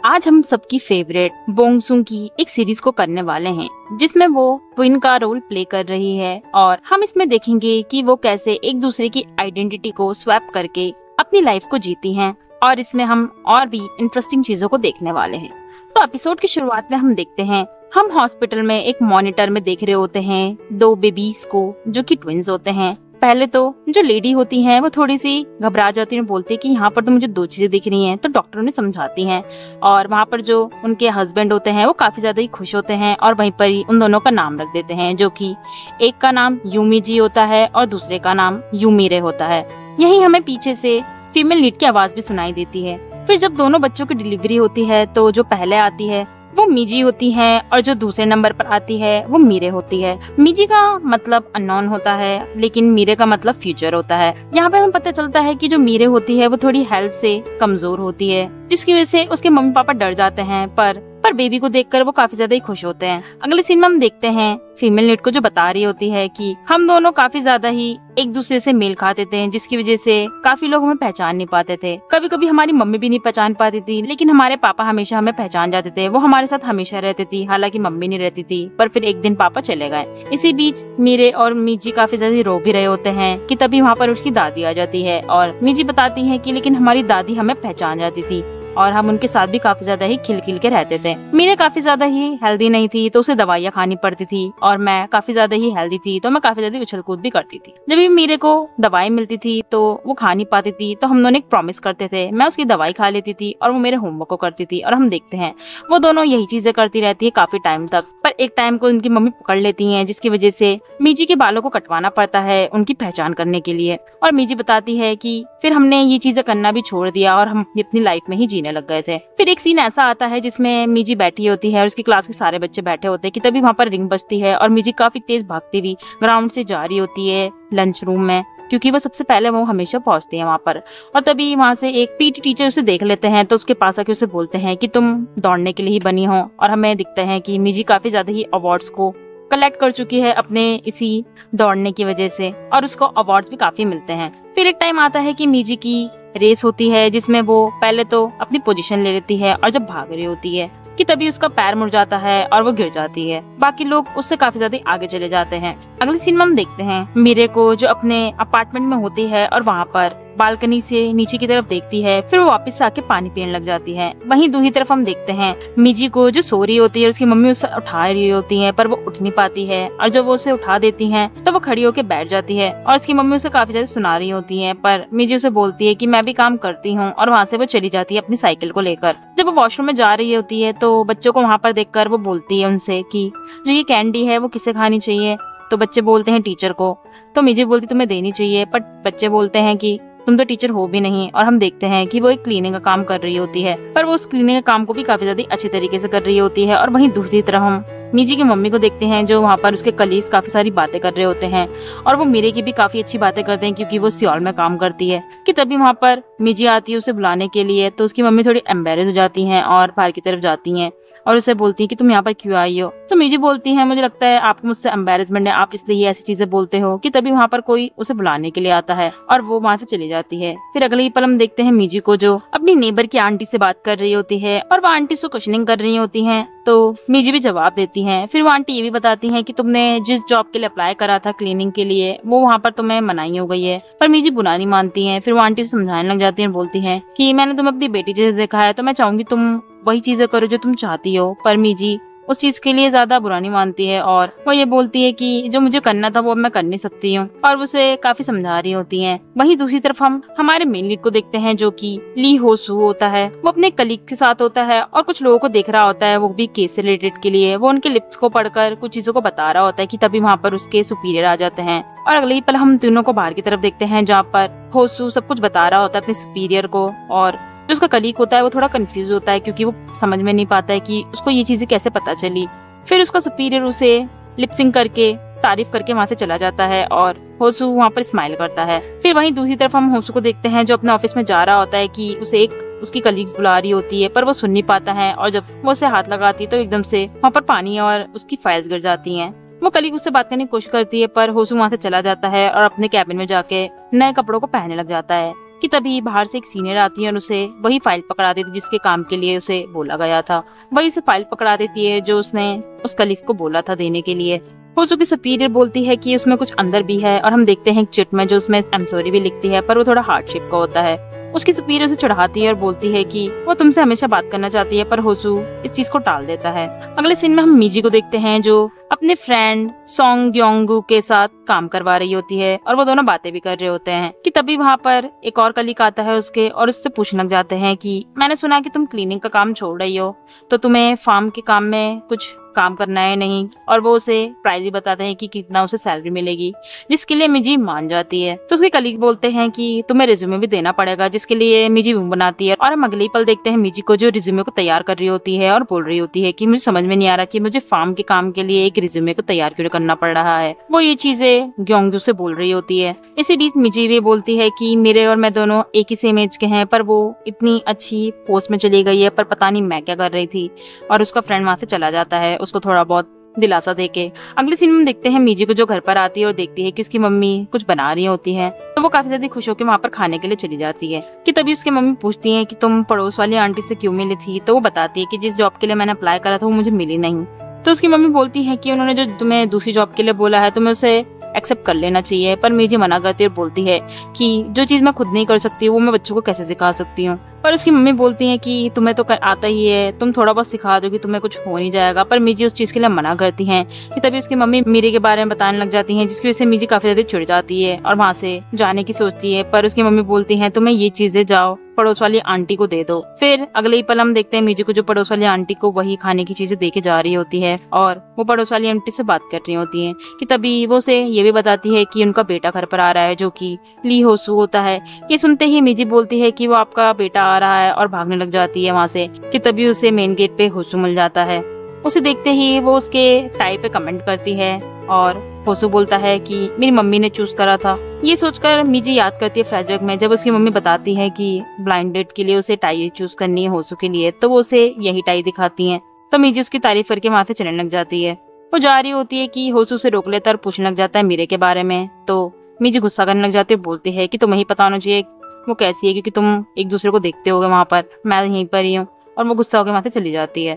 आज हम सबकी फेवरेट बोंग सूं की एक सीरीज को करने वाले हैं जिसमें वो ट्विन का रोल प्ले कर रही है और हम इसमें देखेंगे कि वो कैसे एक दूसरे की आइडेंटिटी को स्वैप करके अपनी लाइफ को जीती हैं और इसमें हम और भी इंटरेस्टिंग चीजों को देखने वाले हैं। तो एपिसोड की शुरुआत में हम देखते हैं हम हॉस्पिटल में एक मॉनिटर में देख रहे होते हैं दो बेबीज को जो कि ट्विंस होते हैं। पहले तो जो लेडी होती हैं वो थोड़ी सी घबरा जाती है, बोलती है कि यहाँ पर तो मुझे दो चीजें दिख रही हैं। तो डॉक्टर उन्हें समझाती हैं और वहाँ पर जो उनके हस्बैंड होते हैं वो काफी ज्यादा ही खुश होते हैं और वहीं पर ही उन दोनों का नाम रख देते हैं, जो कि एक का नाम यूमी जी होता है और दूसरे का नाम यूमीरे होता है। यही हमें पीछे से फीमेल लीड की आवाज भी सुनाई देती है। फिर जब दोनों बच्चों की डिलीवरी होती है तो जो पहले आती है वो मीजी होती है और जो दूसरे नंबर पर आती है वो मीरे होती है। मीजी का मतलब अननोन होता है लेकिन मीरे का मतलब फ्यूचर होता है। यहाँ पे हमें पता चलता है कि जो मीरे होती है वो थोड़ी हेल्थ से कमजोर होती है, जिसकी वजह से उसके मम्मी पापा डर जाते हैं, पर बेबी को देखकर वो काफी ज्यादा ही खुश होते हैं। अगले सीन में हम देखते हैं फीमेल लीड को जो बता रही होती है कि हम दोनों काफी ज्यादा ही एक दूसरे से मेल खाते थे, जिसकी वजह से काफी लोग हमें पहचान नहीं पाते थे। कभी कभी हमारी मम्मी भी नहीं पहचान पाती थी लेकिन हमारे पापा हमेशा हमें पहचान जाते थे। वो हमारे साथ हमेशा रहती थी, हालांकि मम्मी नहीं रहती थी। पर फिर एक दिन पापा चले गए। इसी बीच मीरे और मीजी काफी ज्यादा रो भी रहे होते हैं कि तभी वहाँ पर उसकी दादी आ जाती है और मीजी बताती है कि लेकिन हमारी दादी हमें पहचान जाती थी और हम उनके साथ भी काफी ज्यादा ही खिल खिल के रहते थे। मीरे काफी ज्यादा ही हेल्दी नहीं थी तो उसे दवाइयाँ खानी पड़ती थी और मैं काफी ज्यादा ही हेल्दी थी तो मैं काफी ज्यादा उछल कूद भी करती थी। जब भी मीरे को दवाई मिलती थी तो वो खा नहीं पाती थी, तो हम दोनों एक प्रॉमिस करते थे। मैं उसकी दवाई खा लेती थी और वो मेरे होमवर्क को करती थी और हम देखते हैं वो दोनों यही चीजें करती रहती है काफी टाइम तक। पर एक टाइम को उनकी मम्मी पकड़ लेती है, जिसकी वजह से मीजी के बालों को कटवाना पड़ता है उनकी पहचान करने के लिए। और मीजी बताती है कि फिर हमने ये चीजें करना भी छोड़ दिया और हम अपनी लाइफ में ही जीने लग गए थे। फिर एक सीन ऐसा आता है जिसमें मीजी बैठी होती है और उसकी क्लास के सारे बच्चे बैठे होते हैं कि तभी वहाँ पर रिंग बजती है और मीजी काफी तेज भागती हुई ग्राउंड से जा रही होती है लंच रूम में, क्योंकि वो सबसे पहले वो हमेशा पहुंचती है वहाँ पर। और तभी वहाँ से एक पीटी टीचर उसे देख लेते हैं तो उसके पास आके उसे बोलते हैं कि तुम दौड़ने के लिए ही बनी हो। और हमें दिखता है कि मीजी काफी ज्यादा ही अवार्ड्स को कलेक्ट कर चुकी है अपने इसी दौड़ने की वजह से और उसको अवार्ड्स भी काफी मिलते हैं। फिर एक टाइम आता है कि मीजी की रेस होती है जिसमें वो पहले तो अपनी पोजीशन ले लेती है और जब भाग रही होती है कि तभी उसका पैर मुड़ जाता है और वो गिर जाती है। बाकी लोग उससे काफी ज्यादा आगे चले जाते हैं। अगले सीन में हम देखते हैं मीरे को जो अपने अपार्टमेंट में होती है और वहाँ पर बालकनी से नीचे की तरफ देखती है। फिर वो वापस आके पानी पीने लग जाती है। वहीं दूसरी तरफ हम देखते हैं मीजी को जो सो रही होती है, उसकी मम्मी उसे उठा रही होती है पर वो उठ नहीं पाती है और जब वो उसे उठा देती हैं तो वो खड़ी होकर बैठ जाती है और उसकी मम्मी उसे काफी ज्यादा सुना रही होती है। पर मीजी उसे बोलती है कि मैं भी काम करती हूँ और वहाँ से वो चली जाती है अपनी साइकिल को लेकर। जब वो वॉशरूम में जा रही होती है तो बच्चों को वहाँ पर देखकर वो बोलती है उनसे कि जो ये कैंडी है वो किसे खानी चाहिए। तो बच्चे बोलते हैं टीचर को। तो मीजी बोलती तुम्हें देनी चाहिए, पर बच्चे बोलते हैं कि तुम तो टीचर हो भी नहीं। और हम देखते हैं कि वो एक क्लीनिंग का काम कर रही होती है, पर वो उस क्लीनिंग का काम को भी काफी ज्यादा अच्छे तरीके से कर रही होती है। और वहीं दूसरी तरफ हम मीजी की मम्मी को देखते हैं जो वहाँ पर उसके कलीग्स काफी सारी बातें कर रहे होते हैं और वो मीरे की भी काफी अच्छी बातें करते हैं क्योंकि वो सियोल में काम करती है। कि तभी वहाँ पर मीजी आती है उसे बुलाने के लिए, तो उसकी मम्मी थोड़ी एम्बेरस हो जाती हैं और बाहर की तरफ जाती हैं और उसे बोलती है कि तुम यहाँ पर क्यों आई हो। तो मीजी बोलती है मुझे लगता है आपको मुझसे एम्बेरसमेंट है, आप इसलिए ऐसी चीजें बोलते हो। कि तभी वहाँ पर कोई उसे बुलाने के लिए आता है और वो वहाँ से चली जाती है। फिर अगले ही पल हम देखते हैं मीजी को जो अपनी नेबर की आंटी से बात कर रही होती है और वो आंटी से क्वेश्चनिंग कर रही होती है, तो मीजी भी जवाब देती हैं। फिर वो आंटी ये भी बताती हैं कि तुमने जिस जॉब के लिए अप्लाई करा था क्लीनिंग के लिए वो वहाँ पर तुम्हें मनाही हो गई है। पर मीजी बुरा नहीं मानती हैं। फिर वो आंटी से समझाने लग जाती है और बोलती हैं कि मैंने तुम्हें अपनी बेटी जैसे देखा है तो मैं चाहूंगी तुम वही चीजें करो जो तुम चाहती हो। पर मीजी उस चीज के लिए ज्यादा बुरा नहीं मानती है और वो ये बोलती है कि जो मुझे करना था वो अब मैं कर नहीं सकती हूँ और उसे काफी समझा रही होती हैं। वहीं दूसरी तरफ हम हमारे मेन लीड को देखते हैं जो कि ली हो सू होता है। वो अपने कलीग के साथ होता है और कुछ लोगों को देख रहा होता है, वो भी केस से रिलेटेड के लिए। वो उनके लिप्स को पढ़कर कुछ चीजों को बता रहा होता है कि तभी वहाँ पर उसके सुपीरियर आ जाते हैं। और अगले ही पल हम तीनों को बाहर की तरफ देखते हैं जहाँ पर होसू सब कुछ बता रहा होता है अपने सुपीरियर को और जो उसका कलीग होता है वो थोड़ा कंफ्यूज होता है क्योंकि वो समझ में नहीं पाता है कि उसको ये चीजें कैसे पता चली। फिर उसका सुपीरियर उसे लिपसिंग करके तारीफ करके वहाँ से चला जाता है और होसू वहाँ पर स्माइल करता है। फिर वहीं दूसरी तरफ हम होसू को देखते हैं जो अपने ऑफिस में जा रहा होता है कि उसे एक उसकी कलीग्स बुला रही होती है पर वो सुन नहीं पाता है और जब वो उसे हाथ लगाती है तो एकदम से वहाँ पर पानी और उसकी फाइल्स गिर जाती हैं। वो कलीग उससे बात करने की कोशिश करती है पर होसू वहाँ से चला जाता है और अपने कैबिन में जाके नए कपड़ों को पहनने लग जाता है। कि तभी बाहर से एक सीनियर आती है और उसे वही फाइल पकड़ा देती है जिसके काम के लिए उसे बोला गया था। वही उसे फाइल पकड़ा देती है जो उसने उस कलीग को बोला था देने के लिए। होसू की सुपीरियर बोलती है कि उसमें कुछ अंदर भी है और हम देखते हैं एक चिट में जो उसमें आई एम सॉरी भी लिखती है, पर वो थोड़ा हार्ट शेप का होता है। उसकी सुपीरियर उसे चढ़ाती है और बोलती है कि वो तुमसे हमेशा बात करना चाहती है, पर होसू इस चीज को टाल देता है। अगले सीन में हम मीजी को देखते हैं जो अपने फ्रेंड सोंग योंगू के साथ काम करवा रही होती है और वो दोनों बातें भी कर रहे होते हैं कि तभी वहाँ पर एक और कलीग आता है उसके और उससे पूछने लग जाते हैं कि मैंने सुना कि तुम क्लीनिंग का काम छोड़ रही हो, तो तुम्हें फार्म के काम में कुछ काम करना है नहीं। और वो उसे प्राइस ही बताते हैं कि कितना उसे सैलरी मिलेगी, जिसके लिए मिजी मान जाती है। तो उसके कलीग बोलते हैं कि तुम्हें रिज्यूमे भी देना पड़ेगा, जिसके लिए मिजी मुंह बनाती है। और हम अगले ही पल देखते हैं मिजी को जो रिज्यूमे को तैयार कर रही होती है और बोल रही होती है कि मुझे समझ में नहीं आ रहा कि मुझे फार्म के काम के लिए एक रिज्यूमे को तैयार क्यों करना पड़ रहा है। वो ये चीजें ग्योंगू से बोल रही होती है। इसी बीच मिजी भी बोलती है कि मेरे और मैं दोनों एक ही सेम एज के हैं, पर वो इतनी अच्छी पोस्ट में चली गई है, पर पता नहीं मैं क्या कर रही थी। और उसका फ्रेंड वहाँ से चला जाता है उसको थोड़ा बहुत दिलासा देके। अगले सीन में देखते हैं मिजी को जो घर पर आती है और देखती है कि उसकी मम्मी कुछ बना रही होती है, तो वो काफी ज्यादा खुश होकर वहाँ पर खाने के लिए चली जाती है। कि तभी उसकी मम्मी पूछती है कि तुम पड़ोस वाली आंटी से क्यों मिली थी, तो वो बताती है कि जिस जॉब के लिए मैंने अप्लाई करा था वो मुझे मिली नहीं। तो उसकी मम्मी बोलती है कि उन्होंने जो तुम्हें दूसरी जॉब के लिए बोला है तुम्हें उसे एक्सेप्ट कर लेना चाहिए, पर मिजी मना करती है और बोलती है कि जो चीज मैं खुद नहीं कर सकती वो मैं बच्चों को कैसे सिखा सकती हूँ। पर उसकी मम्मी बोलती है कि तुम्हें तो आता ही है, तुम थोड़ा बहुत सिखा दो कि तुम्हें कुछ हो नहीं जाएगा। पर मिजी उस चीज के लिए मना करती हैं। कि तभी उसकी मम्मी मीरे के बारे में बताने लग जाती हैं, जिसकी वजह से मिजी काफी ज्यादा चिढ़ जाती है और वहाँ से जाने की सोचती है। पर उसकी मम्मी बोलती है तुम्हें ये चीजें जाओ पड़ोस वाली आंटी को दे दो। फिर अगले ही पल हम देखते हैं मिजी को जो पड़ोस वाली आंटी को वही खाने की चीजें देके जा रही होती है और वो पड़ोस वाली आंटी से बात कर रही होती है। कि तभी वो उसे ये भी बताती है कि उनका बेटा घर पर आ रहा है जो कि ली होसू होता है। ये सुनते ही मिजी बोलती है कि वो आपका बेटा आ रहा है और भागने लग जाती है वहाँ से। कि तभी उसे मेन गेट पे होसू मिल जाता है। उसे देखते ही वो उसके टाई पे कमेंट करती है और होसू बोलता है कि मेरी मम्मी ने चूज करा था। ये सोचकर मिजी याद करती है फ्लैशबैक में जब उसकी मम्मी बताती है कि ब्लाइंड डेट के लिए उसे टाई चूज करनी है होसू के लिए, तो वो उसे यही टाई दिखाती है। तो मिजी उसकी तारीफ करके वहाँ से चलने लग जाती है। वो जा रही होती है कि होसू से रोक लेता और पूछने लग जाता है मीरे के बारे में। तो मिजी गुस्सा करने लग जाती है, बोलती है कि तुम्हें ही पता होना चाहिए वो कैसी है, क्योंकि तुम एक दूसरे को देखते होगे वहाँ पर, मैं यहीं पर ही हूँ। और वो गुस्सा होकर वहाँ से चली जाती है।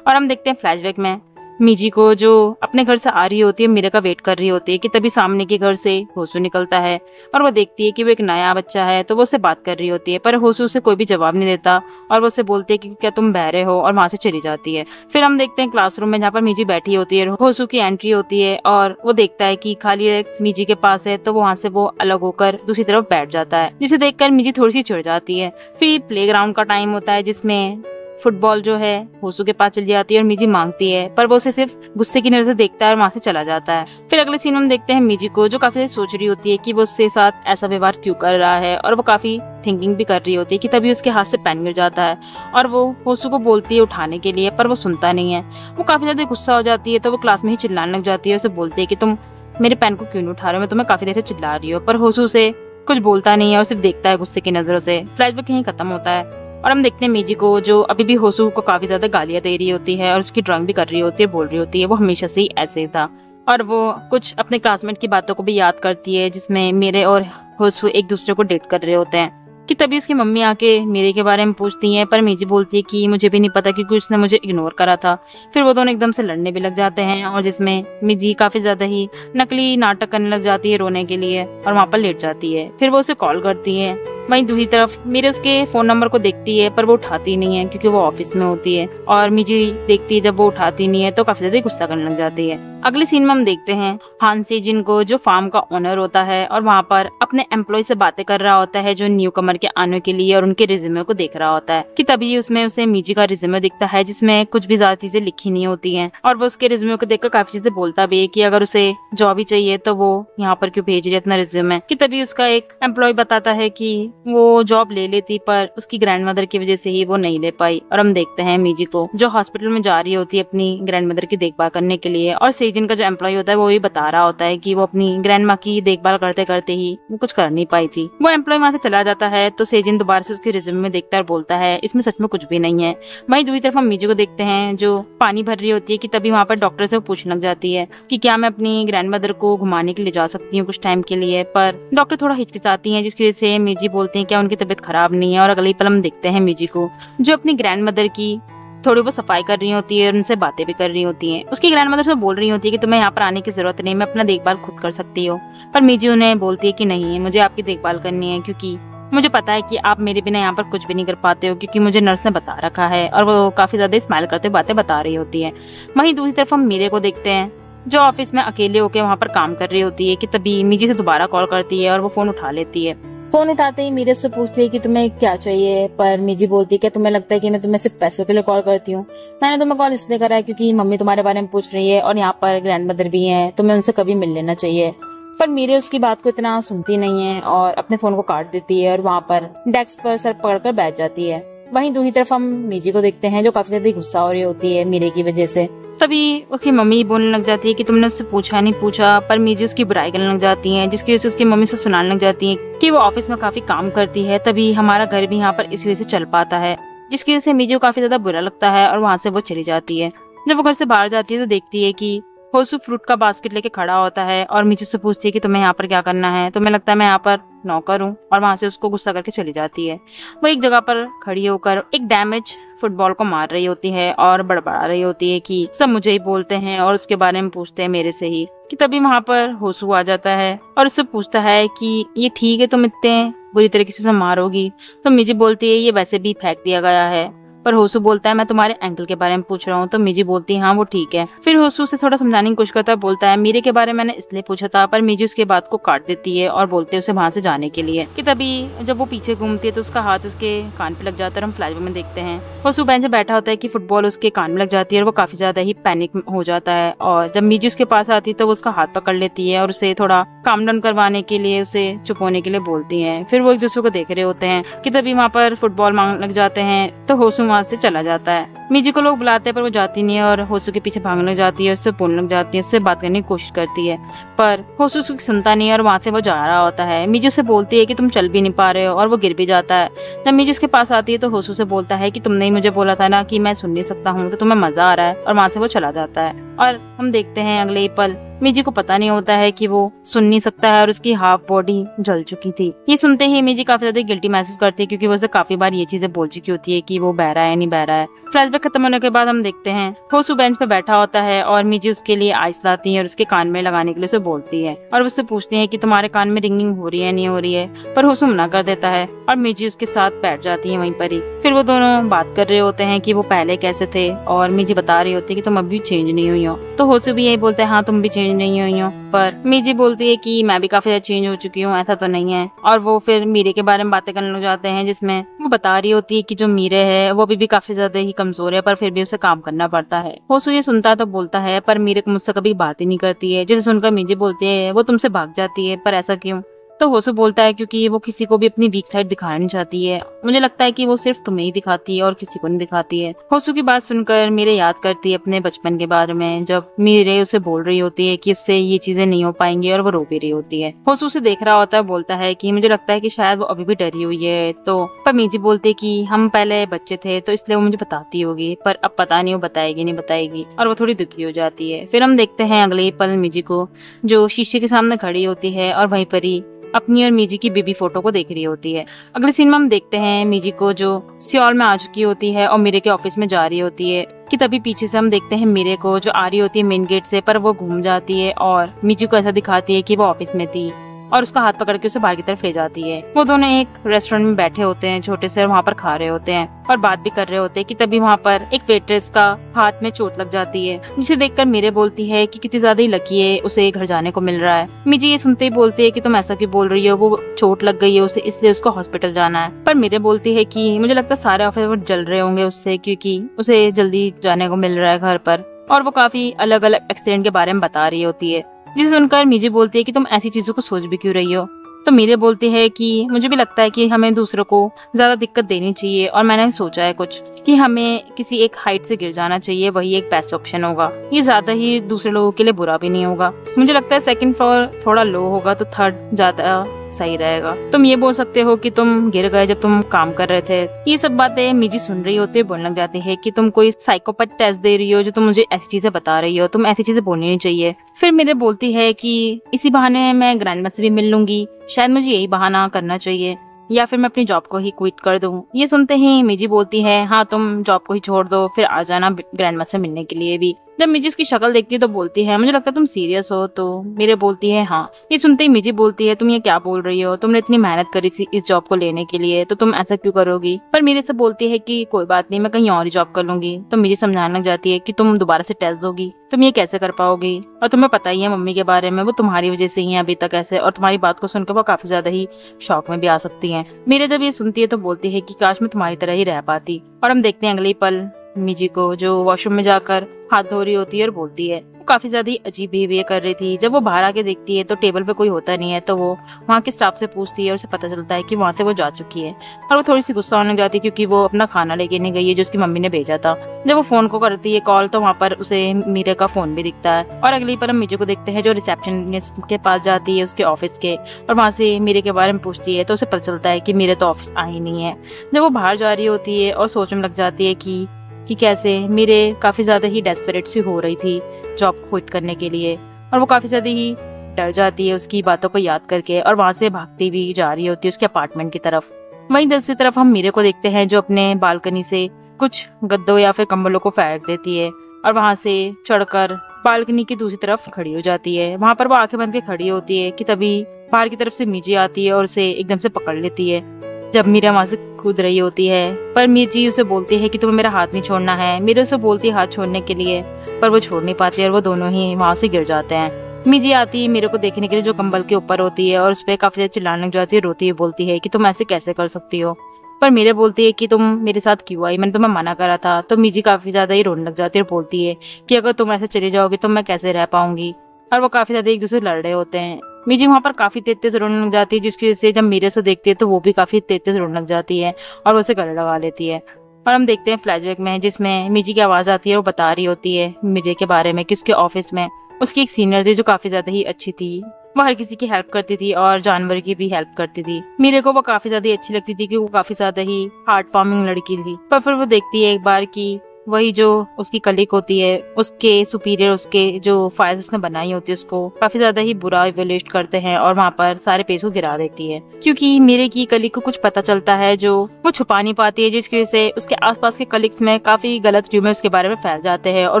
और हम देखते हैं फ्लैशबैक में मिजी को जो अपने घर से आ रही होती है मीरा का वेट कर रही होती है। कि तभी सामने के घर से होसू निकलता है और वो देखती है कि वो एक नया बच्चा है, तो वो उससे बात कर रही होती है। पर होसू उसे कोई भी जवाब नहीं देता और वो उसे बोलती है कि क्या तुम बहरे हो, और वहाँ से चली जाती है। फिर हम देखते हैं क्लासरूम में जहाँ पर मिजी बैठी होती है, होसू की एंट्री होती है और वो देखता है कि खाली मिजी के पास है, तो वो वहाँ से वो अलग होकर दूसरी तरफ बैठ जाता है, जिसे देखकर मिजी थोड़ी सी चिढ़ जाती है। फिर प्लेग्राउंड का टाइम होता है जिसमें फुटबॉल जो है होसू के पास चली जाती है और मिजी मांगती है, पर वो उसे सिर्फ गुस्से की नजर से देखता है और वहाँ से चला जाता है। फिर अगले सीन में हम देखते हैं मिजी को जो काफी सोच रही होती है कि वो उसके साथ ऐसा व्यवहार क्यों कर रहा है, और वो काफी थिंकिंग भी कर रही होती है। कि तभी उसके हाथ से पेन गिर जाता है और वो होसू को बोलती है उठाने के लिए, पर वो सुनता नहीं है। वो काफी ज्यादा गुस्सा हो जाती है, तो वो क्लास में ही चिल्लाने लग जाती है। उसे बोलती है कि तुम मेरे पेन को क्यों नहीं उठा रहे हो, मैं तुम्हें काफी देर से चिल्ला रही हूँ। पर होसू से कुछ बोलता नहीं है और सिर्फ देखता है गुस्से की नजरों से। फ्लैशबैक यहीं खत्म होता है और हम देखते हैं मिजी को जो अभी भी होसू को काफी ज्यादा गालियां दे रही होती है और उसकी ड्राइंग भी कर रही होती है, बोल रही होती है वो हमेशा से ही ऐसे ही था। और वो कुछ अपने क्लासमेट की बातों को भी याद करती है जिसमें मेरे और होसू एक दूसरे को डेट कर रहे होते हैं। कि तभी उसकी मम्मी आके मेरे के बारे में पूछती है, पर मिजी बोलती है कि मुझे भी नहीं पता क्योंकि उसने मुझे इग्नोर करा था। फिर वो दोनों एकदम से लड़ने भी लग जाते हैं और जिसमें मिजी काफी ज्यादा ही नकली नाटक करने लग जाती है रोने के लिए और वहाँ पर लेट जाती है। फिर वो उसे कॉल करती है। वहीं दूसरी तरफ मेरे उसके फोन नंबर को देखती है, पर वो उठाती नहीं है क्योंकि वो ऑफिस में होती है। और मिजी देखती है जब वो उठाती नहीं है तो काफी ज्यादा गुस्सा करने लग जाती है। अगले सीन में हम देखते हैं हान सेजिन को जो फार्म का ओनर होता है और वहाँ पर अपने एम्प्लॉय से बातें कर रहा होता है जो न्यू कमर के आने के लिए और उनके रिज्यूमे को देख रहा होता है। कि तभी उसमें उसे मिजी का रिज्यूमे दिखता है जिसमें कुछ भी ज्यादा चीजें लिखी नहीं होती हैं और वो उसके रिज्यूमे को देखकर काफी चीजें बोलता भी है कि अगर उसे जॉब ही चाहिए तो वो यहाँ पर क्यों भेज रही है अपना रिज्यूमे। कि तभी उसका एक एम्प्लॉय बताता है कि वो जॉब ले लेती पर उसकी ग्रैंडमदर की वजह से ही वो नहीं ले पाई। और हम देखते हैं मिजी को जो हॉस्पिटल में जा रही होती है अपनी ग्रैंडमदर की देखभाल करने के लिए और सेजिन सेजिन का जो एम्प्लॉय होता है वो भी बता रहा होता है कि वो अपनी ग्रैंड माँ की देखभाल करते करते ही वो कुछ कर नहीं पाई थी। वो एम्प्लॉय वहाँ से चला जाता है तो सेजिन दोबारा से उसके रिज्यूमे में देखता है और बोलता है इसमें सच में कुछ भी नहीं है। वहीं दूसरी तरफ हम मीजू को देखते हैं जो पानी भर रही होती है कि तभी वहाँ पर डॉक्टर से पूछने लग जाती है कि क्या मैं अपनी ग्रैंड मदर को घुमाने के लिए जा सकती हूँ कुछ टाइम के लिए, पर डॉक्टर थोड़ा हिचकिचाती है जिसकी वजह से मीजी बोलती है क्या उनकी तबीयत खराब नहीं है। और अगले पल हम देखते हैं मीजी को जो अपनी ग्रैंड मदर की थोड़ी बहुत सफाई कर रही होती है और उनसे बातें भी कर रही होती हैं। उसकी ग्रैंड मदर से बोल रही होती है कि तुम्हें यहाँ पर आने की जरूरत नहीं, मैं अपना देखभाल खुद कर सकती हूँ। पर मीजी उन्हें बोलती है कि नहीं, मुझे आपकी देखभाल करनी है क्योंकि मुझे पता है कि आप मेरे बिना यहाँ पर कुछ भी नहीं कर पाते हो, क्योंकि मुझे नर्स ने बता रखा है। और वो काफी ज्यादा स्माइल करते बातें बता रही होती है। वहीं दूसरी तरफ हम मीरे को देखते हैं जो ऑफिस में अकेले होकर वहाँ पर काम कर रही होती है कि तभी मीजी से दोबारा कॉल करती है और वो फोन उठा लेती है। फोन उठाते ही मीरे से पूछती है कि तुम्हें क्या चाहिए, पर मीजी बोलती है कि तुम्हें लगता है कि मैं तुम्हें सिर्फ पैसों के लिए कॉल करती हूँ। मैंने तुम्हें कॉल इसलिए करा है क्योंकि मम्मी तुम्हारे बारे में पूछ रही है और यहाँ पर ग्रैंड मदर भी है, तुम्हें उनसे कभी मिल लेना चाहिए। पर मीरे उसकी बात को इतना सुनती नहीं है और अपने फोन को काट देती है और वहाँ पर डेस्क पर सर पकड़कर बैठ जाती है। वहीं दूसरी तरफ हम मीजी को देखते हैं जो काफी ज्यादा गुस्सा हो रही होती है मीरे की वजह से। तभी उसकी मम्मी बोलने लग जाती है कि तुमने उससे पूछा नहीं पूछा, पर मीजी उसकी बुराई करने लग जाती है जिसकी वजह से उसकी मम्मी से सुनाने लग जाती है कि वो ऑफिस में काफी काम करती है, तभी हमारा घर भी यहाँ पर इस वजह से चल पाता है, जिसकी वजह से मीजी को काफी ज्यादा बुरा लगता है और वहाँ से वो चली जाती है। जब वो घर से बाहर जाती है तो देखती है कि होसू फ्रूट का बास्केट लेके खड़ा होता है और मीजी से पूछती है कि तुम्हें यहाँ पर क्या करना है, तुम्हें लगता है मैं यहाँ पर नौकर हूँ, और वहाँ से उसको गुस्सा करके चली जाती है। वो एक जगह पर खड़ी होकर एक डैमेज फुटबॉल को मार रही होती है और बड़बड़ा रही होती है कि सब मुझे ही बोलते हैं और उसके बारे में पूछते हैं मेरे से ही। कि तभी वहाँ पर होसू आ जाता है और उससे पूछता है कि ये ठीक है तुम इतने बुरी तरीके से मारोगी? तो मीजी बोलती है ये वैसे भी फेंक दिया गया है। पर होसू बोलता है मैं तुम्हारे एंकल के बारे में पूछ रहा हूँ। तो मीजी बोलती है हाँ वो ठीक है। फिर होसू से थोड़ा समझाने की कोशिश करता है, बोलता है मीरे के बारे में मैंने इसलिए पूछा था, पर मीजी उसके बात को काट देती है और बोलते है उसे वहाँ से जाने के लिए। कि तभी जब वो पीछे घूमती है तो उसका हाथ उसके कान पे लग जाता है और हम फ्लैशबैक में देखते हैं होसू बेंच पे बैठा होता है कि फुटबॉल उसके कान में लग जाती है और वो काफी ज्यादा ही पैनिक हो जाता है। और जब मीजी उसके पास आती है तो वो उसका हाथ पकड़ लेती है और उसे थोड़ा काम डाउन करवाने के लिए उसे चुप होने के लिए बोलती है। फिर वो एक दूसरे को देख रहे होते हैं कि तभी वहाँ पर फुटबॉल मांग लग जाते हैं तो होसू वहाँ से चला जाता है। मीजी को लोग बुलाते हैं पर वो जाती नहीं है और होसू के पीछे भागने लग जाती है, उससे बोलने लग जाती है, उससे बात करने की कोशिश करती है, पर होसू उसकी सुनता नहीं है और वहाँ से वो जा रहा होता है। मीजी उससे बोलती है कि तुम चल भी नहीं पा रहे हो और वो गिर भी जाता है। जब मीजी उसके पास आती है तो होसू से बोलता है कि तुमने ही मुझे बोला था ना कि मैं सुन नहीं सकता हूँ, तो तुम्हें मजा आ रहा है, और वहाँ से वो चला जाता है। और हम देखते हैं अगले ही पल मीजी को पता नहीं होता है कि वो सुन नहीं सकता है और उसकी हाफ बॉडी जल चुकी थी। ये सुनते ही मीजी काफी ज्यादा गिल्टी महसूस करती है क्योंकि वो उसे काफी बार ये चीजें बोल चुकी होती है कि वो बह रहा है नहीं बह रहा है। फ्लैशबैक खत्म होने के बाद हम देखते हैं होसू बेंच पे बैठा होता है और मीजी उसके लिए आइस लाती है और उसके कान में लगाने के लिए उसे बोलती है और उससे पूछती है कि तुम्हारे कान में रिंगिंग हो रही है नहीं हो रही है, पर होसू मना कर देता है और मीजी उसके साथ बैठ जाती है वहीं पर ही। फिर वो दोनों बात कर रहे होते हैं कि वो पहले कैसे थे और मीजी बता रही होती है कि तुम अभी चेंज नहीं हुई हो। तो होसू भी यही बोलता है हाँ तुम भी चेंज नहीं हुई हो, पर मीजी बोलती है कि मैं भी काफी ज्यादा चेंज हो चुकी हूँ, ऐसा तो नहीं है। और वो फिर मीरे के बारे में बातें करने लग जाते हैं जिसमें वो बता रही होती है कि जो मीरे है वो अभी भी काफी ज्यादा ही कमजोर है पर फिर भी उसे काम करना पड़ता है। होसू ये सुनता है तो बोलता है पर मीरे को मुझसे कभी बात ही नहीं करती है, जिसे सुनकर मीजी बोलती है वो तुमसे भाग जाती है, पर ऐसा क्यों? तो होसू बोलता है क्योंकि वो किसी को भी अपनी वीक साइड दिखाना नहीं चाहती है, मुझे लगता है कि वो सिर्फ तुम्हें ही दिखाती है और किसी को नहीं दिखाती है। होसू की बात सुनकर मीरे याद करती है अपने बचपन के बारे में जब मीरे उसे बोल रही होती है कि उससे ये चीजें नहीं हो पाएंगी और वो रो भी रही होती है। होसू उसे देख रहा होता है, बोलता है कि मुझे लगता है कि शायद वो अभी भी डरी हुई है। तो पर मीजी बोलती है कि हम पहले बच्चे थे तो इसलिए वो मुझे बताती होगी, पर अब पता नहीं वो बताएगी नहीं बताएगी, और वो थोड़ी दुखी हो जाती है। फिर हम देखते हैं अगले पल मीजी को जो शीशे के सामने खड़ी होती है और वहीं पर ही अपनी और मीजी की बेबी फोटो को देख रही होती है। अगले सीन में हम देखते हैं मीजी को जो सियोल में आ चुकी होती है और मीरे के ऑफिस में जा रही होती है कि तभी पीछे से हम देखते हैं मीरे को जो आ रही होती है मेन गेट से, पर वो घूम जाती है और मीजी को ऐसा दिखाती है कि वो ऑफिस में थी और उसका हाथ पकड़ के उसे बाहर की तरफ ले जाती है। वो दोनों एक रेस्टोरेंट में बैठे होते हैं छोटे से और वहाँ पर खा रहे होते हैं और बात भी कर रहे होते हैं कि तभी वहाँ पर एक वेट्रेस का हाथ में चोट लग जाती है, जिसे देखकर मीरे बोलती है कि कितनी ज्यादा ही लकी है उसे घर जाने को मिल रहा है। मीजी ये सुनते ही बोलती है कि तुम ऐसा क्यों बोल रही हो, वो चोट लग गई है उसे इसलिए उसको हॉस्पिटल जाना है। पर मीरे बोलती है कि मुझे लगता है सारे ऑफिसर जल रहे होंगे उससे क्योंकि उसे जल्दी जाने को मिल रहा है घर पर, और वो काफी अलग अलग एक्सीडेंट के बारे में बता रही होती है, जिसे सुनकर मीजी बोलती है कि तुम ऐसी चीजों को सोच भी क्यों रही हो। तो मीरे बोलती है कि मुझे भी लगता है कि हमें दूसरों को ज्यादा दिक्कत देनी चाहिए और मैंने सोचा है कुछ कि हमें किसी एक हाइट से गिर जाना चाहिए, वही एक बेस्ट ऑप्शन होगा। ये ज्यादा ही दूसरे लोगों के लिए बुरा भी नहीं होगा। मुझे लगता है सेकंड फ्लोर थोड़ा लो होगा तो थर्ड ज्यादा सही रहेगा। तुम ये बोल सकते हो कि तुम गिर गए जब तुम काम कर रहे थे। ये सब बातें मीजी सुन रही होती है, बोलने लग जाती है कि तुम कोई साइकोपैथ टेस्ट दे रही हो जो तुम मुझे ऐसी चीजें बता रही हो, तुम ऐसी चीजें बोलनी नहीं चाहिए। फिर मेरे बोलती है कि इसी बहाने मैं ग्रैंडमा से भी मिल लूंगी, शायद मुझे यही बहाना करना चाहिए या फिर मैं अपनी जॉब को ही क्विट कर दूं। ये सुनते ही मिजी बोलती है हाँ तुम जॉब को ही छोड़ दो, फिर आ जाना ग्रैंडमा से मिलने के लिए भी। जब मिजी उसकी शक्ल देखती है तो बोलती है मुझे लगता है तुम सीरियस हो। तो मेरे बोलती है हाँ। ये सुनते ही मिजी बोलती है तुम ये क्या बोल रही हो, तुमने इतनी मेहनत करी थी इस जॉब को लेने के लिए, तो तुम ऐसा क्यों करोगी। पर मेरे से बोलती है कि कोई बात नहीं, मैं कहीं और ही जॉब कर लूंगी। तो मिजी समझाने लग जाती है कि तुम दोबारा से टेस्ट दोगी, तुम ये कैसे कर पाओगी, और तुम्हें पता ही है मम्मी के बारे में, वो तुम्हारी वजह से ही है अभी तक ऐसे, और तुम्हारी बात को सुनकर वो काफी ज्यादा ही शौक में भी आ सकती है। मेरे जब ये सुनती है तो बोलती है कि काश मैं तुम्हारी तरह ही रह पाती। और हम देखते हैं अगले पल मिजी को जो वॉशरूम में जाकर हाथ धो रही होती है और बोलती है वो काफी ज्यादा ही अजीब बिहेवियर कर रही थी। जब वो बाहर आके देखती है तो टेबल पे कोई होता नहीं है, तो वो वहाँ के स्टाफ से पूछती है और उसे पता चलता है कि वहाँ से वो जा चुकी है। और वो थोड़ी सी गुस्सा होने जाती है क्योंकि वो अपना खाना लेके नहीं गई है जो उसकी मम्मी ने भेजा था। जब वो फोन को करती है कॉल तो वहाँ पर उसे मीरे का फोन भी दिखता है। और अगली पर हम मिजी को देखते हैं जो रिसेप्शनिस्ट के पास जाती है उसके ऑफिस के, और वहाँ से मीरे के बारे में पूछती है तो उसे पता चलता है कि मीरे तो ऑफिस आई नहीं है। जब वो बाहर जा रही होती है और सोचने लग जाती है कि कैसे मीरे काफी ज्यादा ही डेस्परेट सी हो रही थी जॉब क्विट करने के लिए, और वो काफी ज्यादा ही डर जाती है उसकी बातों को याद करके और वहां से भागती भी जा रही होती है उसके अपार्टमेंट की तरफ। वहीं दूसरी तरफ हम मीरे को देखते हैं जो अपने बालकनी से कुछ गद्दों या फिर कंबलों को फेंक देती है और वहां से चढ़कर बालकनी की दूसरी तरफ खड़ी हो जाती है। वहां पर वो आंखें बंद के खड़ी होती है कि तभी बाहर की तरफ से मिजी आती है और उसे एकदम से पकड़ लेती है जब मीरा वहां से कूद रही होती है। पर मिजी उसे बोलती है कि तुम्हें मेरा हाथ नहीं छोड़ना है। मीरा उसे बोलती है हाथ छोड़ने के लिए, पर वो छोड़ नहीं पाती और वो दोनों ही वहां से गिर जाते हैं। मिजी आती है मीरे को देखने के लिए जो कंबल के ऊपर होती है और उस पर काफी ज्यादा चिल्लाने लग जाती है, रोती हुई बोलती है कि तुम ऐसे कैसे कर सकती हो। पर मीरे बोलती है कि तुम मेरे साथ क्यों आई, मैंने तुम्हें मना करा था। तो मिजी काफी ज्यादा ही रोने लग जाती है और बोलती है कि अगर तुम ऐसे चली जाओगी तो मैं कैसे रह पाऊंगी। और वो काफी ज्यादा एक दूसरे लड़ रहे होते हैं। मिजी वहाँ पर काफी तेज रोने लग जाती है जिसकी वजह से जब मीरे से देखती है तो वो भी काफी तेज रोने लग जाती है और उसे गले लगा लेती है। और हम देखते हैं फ्लैशबैक में जिसमें मिजी की आवाज आती है और बता रही होती है मीरे के बारे में कि उसके ऑफिस में उसकी एक सीनियर थी जो काफी ज्यादा ही अच्छी थी। वो हर किसी की हेल्प करती थी और जानवर की भी हेल्प करती थी। मीरे को वो काफी ज्यादा अच्छी लगती थी क्योंकि वो काफी ज्यादा ही हार्ट फार्मिंग लड़की थी। पर फिर वो देखती है एक बार की वही जो उसकी कलीग होती है उसके सुपीरियर उसके जो फाइल्स उसने बनाई होती है उसको काफी ज्यादा ही बुरा इवेल्युएट करते हैं और वहाँ पर सारे पैसों को गिरा देती है क्योंकि मेरे की कलीग को कुछ पता चलता है जो वो छुपा नहीं पाती है, जिसकी वजह से उसके आसपास के कलीग्स में काफी गलत र्यूमर्स के बारे में फैल जाते हैं और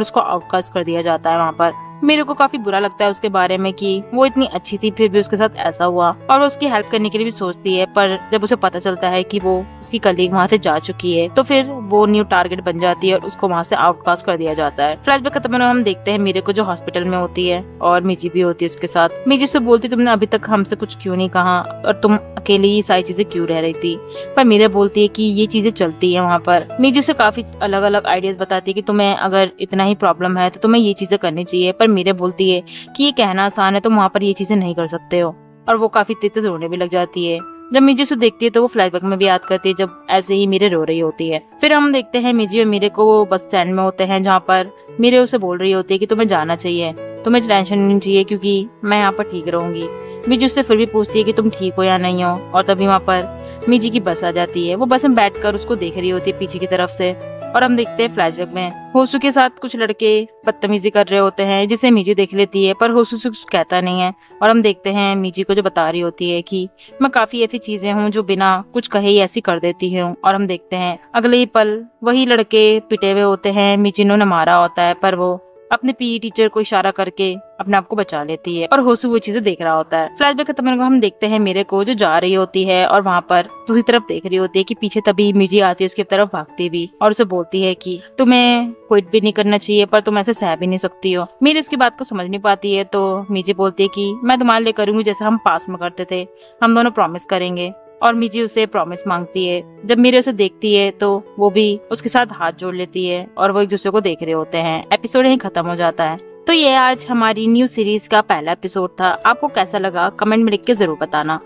उसको आउटकास्ट कर दिया जाता है। वहाँ पर मेरे को काफी बुरा लगता है उसके बारे में कि वो इतनी अच्छी थी फिर भी उसके साथ ऐसा हुआ, और वो उसकी हेल्प करने के लिए भी सोचती है। पर जब उसे पता चलता है कि वो उसकी कलीग वहाँ से जा चुकी है तो फिर वो न्यू टारगेट बन जाती है और उसको वहाँ से आउटकास्ट कर दिया जाता है। फ्लैशबैक खत्म होने हम देखते हैं मेरे को जो हॉस्पिटल में होती है और मिजी भी होती है उसके साथ। मिजी से बोलती तुमने अभी तक हमसे कुछ क्यों नहीं कहा और तुम अकेली ये सारी चीजें क्यों रह रही थी। पर मीरा बोलती है कि ये चीजें चलती है वहाँ पर। मिजी उसे काफी अलग अलग आइडियाज बताती है कि तुम्हें अगर इतना ही प्रॉब्लम है तो तुम्हें ये चीजें करनी चाहिए। पर मीरा बोलती है कि ये कहना आसान है, तुम वहाँ पर ये चीजें नहीं कर सकते हो, और वो काफी तेज रोने भी लग जाती है। जब मिजी उसे देखती है तो वो फ्लैशबैक में भी याद करती है जब ऐसे ही मीरे रो रही होती है। फिर हम देखते हैं मिजी और मीरे को वो बस स्टैंड में होते हैं जहाँ पर मीरे उसे बोल रही होती है कि तुम्हें जाना चाहिए, तुम्हें टेंशन नहीं चाहिए क्योंकि मैं यहाँ पर ठीक रहूंगी। मिजी उससे फिर भी पूछती है कि तुम ठीक हो या नहीं हो, और तभी वहाँ पर मिजी की बस आ जाती है। वो बस में बैठकर उसको देख रही होती है पीछे की तरफ से, और हम देखते हैं फ्लैशबैक में होसू के साथ कुछ लड़के बदतमीजी कर रहे होते हैं जिसे मिजी देख लेती है, पर होसू से कुछ कहता नहीं है। और हम देखते हैं मिजी को जो बता रही होती है कि मैं काफी ऐसी चीजें हूँ जो बिना कुछ कहे ही ऐसी कर देती हूँ। और हम देखते हैं अगले ही पल वही लड़के पिटे हुए होते हैं, मिजी ने मारा होता है, पर वो अपने पीई टीचर को इशारा करके अपने आप को बचा लेती है और होसू वो चीजें देख रहा होता है। फ्लैशबैक खत्म होने को हम देखते हैं मेरे को जो जा रही होती है और वहाँ पर दूसरी तरफ देख रही होती है कि पीछे तभी मिजी आती है उसकी तरफ भागती भी और उसे बोलती है कि तुम्हें क्विट भी नहीं करना चाहिए पर तुम ऐसे सह भी नहीं सकती हो। मेरी उसकी बात को समझ नहीं पाती है तो मिजी बोलती है कि मैं तुम्हारे लिए करूंगी जैसे हम पास में करते थे, हम दोनों प्रॉमिस करेंगे। और मिजी उसे प्रॉमिस मांगती है। जब मीरे उसे देखती है तो वो भी उसके साथ हाथ जोड़ लेती है और वो एक दूसरे को देख रहे होते हैं। एपिसोड यहीं खत्म हो जाता है। तो ये आज हमारी न्यू सीरीज का पहला एपिसोड था। आपको कैसा लगा कमेंट में लिख के जरूर बताना।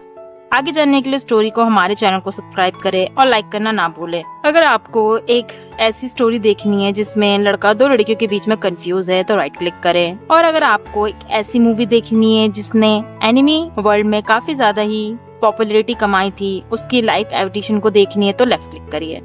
आगे जानने के लिए स्टोरी को हमारे चैनल को सब्सक्राइब करें और लाइक करना ना भूलें। अगर आपको एक ऐसी स्टोरी देखनी है जिसमें लड़का दो लड़कियों के बीच में कंफ्यूज है तो राइट क्लिक करें, और अगर आपको एक ऐसी मूवी देखनी है जिसने एनिमी वर्ल्ड में काफी ज्यादा ही पॉपुलैरिटी कमाई थी, उसकी लाइव एडिशन को देखनी है तो लेफ्ट क्लिक करिए।